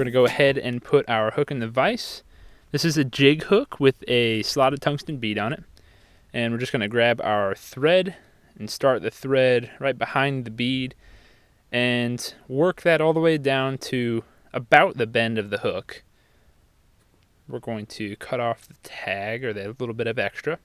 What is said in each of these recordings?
going to go ahead and put our hook in the vise. This is a jig hook with a slotted tungsten bead on it. And we're just going to grab our thread and start the thread right behind the bead and work that all the way down to about the bend of the hook. We're going to cut off the tag, or the little bit of extra.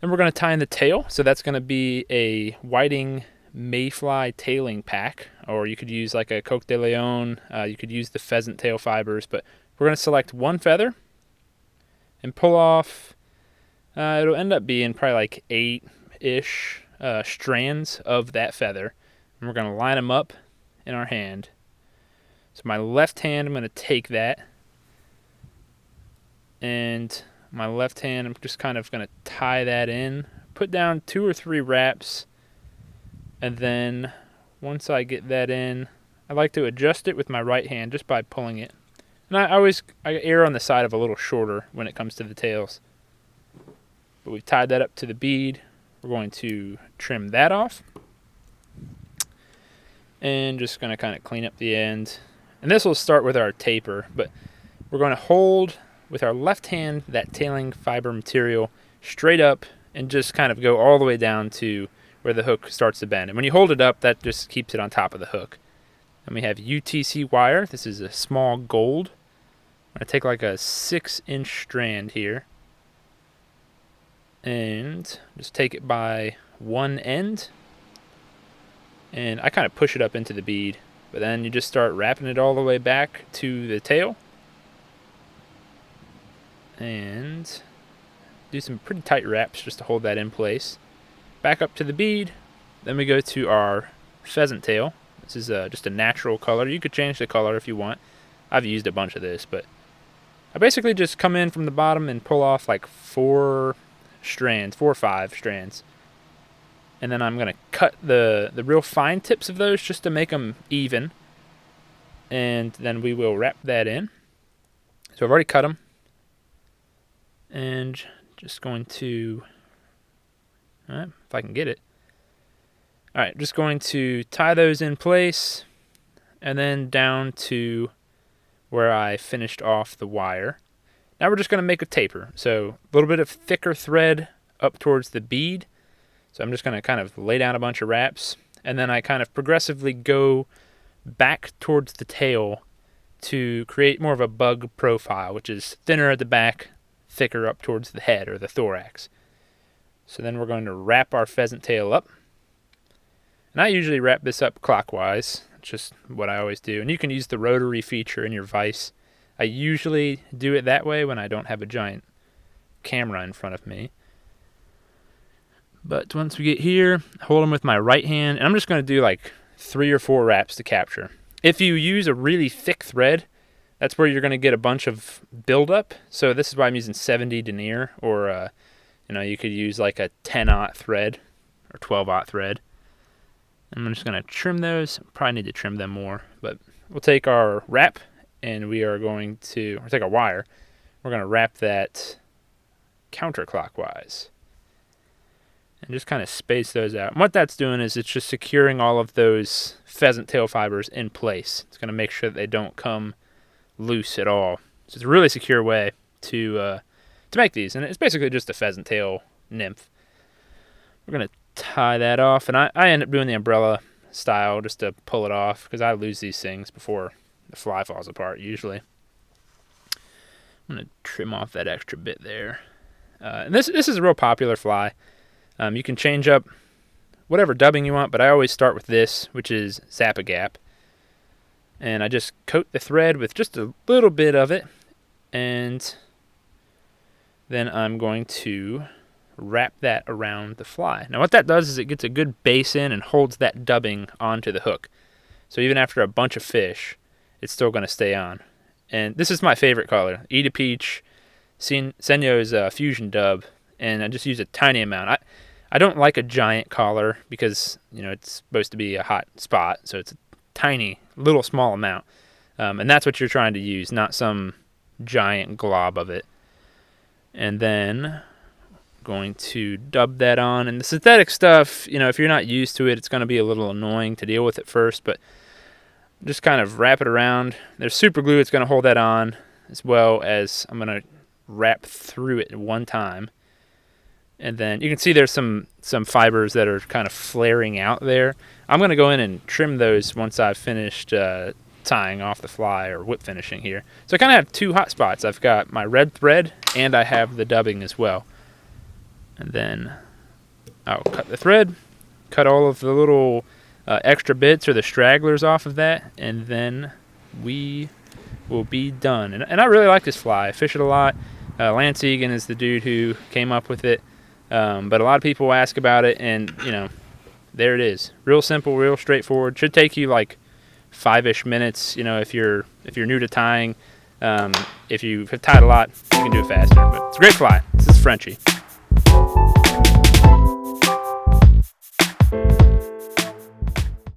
Then we're going to tie in the tail. So that's going to be a whiting mayfly tailing pack, or you could use like a Coque de Leon. You could use the pheasant tail fibers, but we're going to select one feather and pull off. It'll end up being probably like 8-ish strands of that feather, and we're going to line them up in our hand. So my left hand, I'm going to take that, and my left hand, I'm just kind of going to tie that in, put down 2 or 3 wraps, and then once I get that in, I like to adjust it with my right hand just by pulling it. And I err on the side of a little shorter when it comes to the tails. But we've tied that up to the bead. We're going to trim that off. And just going to kind of clean up the end. And this will start with our taper, but we're going to hold with our left hand that tailing fiber material straight up and just kind of go all the way down to where the hook starts to bend. And when you hold it up, that just keeps it on top of the hook. And we have UTC wire. This is a small gold. I'm going to take like a 6-inch strand here and just take it by one end, and I kind of push it up into the bead, but then you just start wrapping it all the way back to the tail and do some pretty tight wraps just to hold that in place. Back up to the bead. Then we go to our pheasant tail. This is just a natural color. You could change the color if you want. I've used a bunch of this, but I basically just come in from the bottom and pull off like 4 or 5 strands. And then I'm going to cut the real fine tips of those just to make them even. And then we will wrap that in. So I've already cut them. And just going to, if I can get it. Alright, just going to tie those in place. And then down to where I finished off the wire. Now we're just going to make a taper. So a little bit of thicker thread up towards the bead. So I'm just going to kind of lay down a bunch of wraps, and then I kind of progressively go back towards the tail to create more of a bug profile, which is thinner at the back, thicker up towards the head or the thorax. So then we're going to wrap our pheasant tail up. And I usually wrap this up clockwise. It's just what I always do. And you can use the rotary feature in your vise. I usually do it that way when I don't have a giant camera in front of me. But once we get here, hold them with my right hand, and I'm just going to do like 3 or 4 wraps to capture. If you use a really thick thread, that's where you're going to get a bunch of buildup. So this is why I'm using 70 denier, or you could use like a 10-aught thread or 12-aught thread. I'm just going to trim those. Probably need to trim them more, but we'll take our wrap and we are going to, or take our wire. We're going to wrap that counterclockwise. And just kind of space those out. And what that's doing is it's just securing all of those pheasant tail fibers in place. It's going to make sure that they don't come loose at all. So it's a really secure way to make these. And it's basically just a pheasant tail nymph. We're going to tie that off. And I end up doing the umbrella style just to pull it off, because I lose these things before the fly falls apart usually. I'm going to trim off that extra bit there. And this is a real popular fly. You can change up whatever dubbing you want, but I always start with this, which is Zap-A-Gap. And I just coat the thread with just a little bit of it, and then I'm going to wrap that around the fly. Now what that does is it gets a good base in and holds that dubbing onto the hook. So even after a bunch of fish, it's still going to stay on. And this is my favorite color, Eda Peach, Senyo's Fusion Dub, and I just use a tiny amount. I don't like a giant collar because, it's supposed to be a hot spot, so it's a tiny, little small amount. And that's what you're trying to use, not some giant glob of it. And then going to dub that on. And the synthetic stuff, if you're not used to it, it's going to be a little annoying to deal with at first, but Just kind of wrap it around. There's super glue. It's going to hold that on, as well as I'm going to wrap through it one time. And then you can see there's some fibers that are kind of flaring out there. I'm going to go in and trim those once I've finished tying off the fly or whip finishing here. So I kind of have two hot spots. I've got my red thread and I have the dubbing as well. And then I'll cut the thread, cut all of the little extra bits or the stragglers off of that, and then we will be done. And I really like this fly. I fish it a lot. Lance Egan is the dude who came up with it. But a lot of people ask about it, and there it is. Real simple, real straightforward. Should take you like 5-ish minutes. If you're new to tying. If you have tied a lot, you can do it faster. But it's a great fly. This is Frenchie.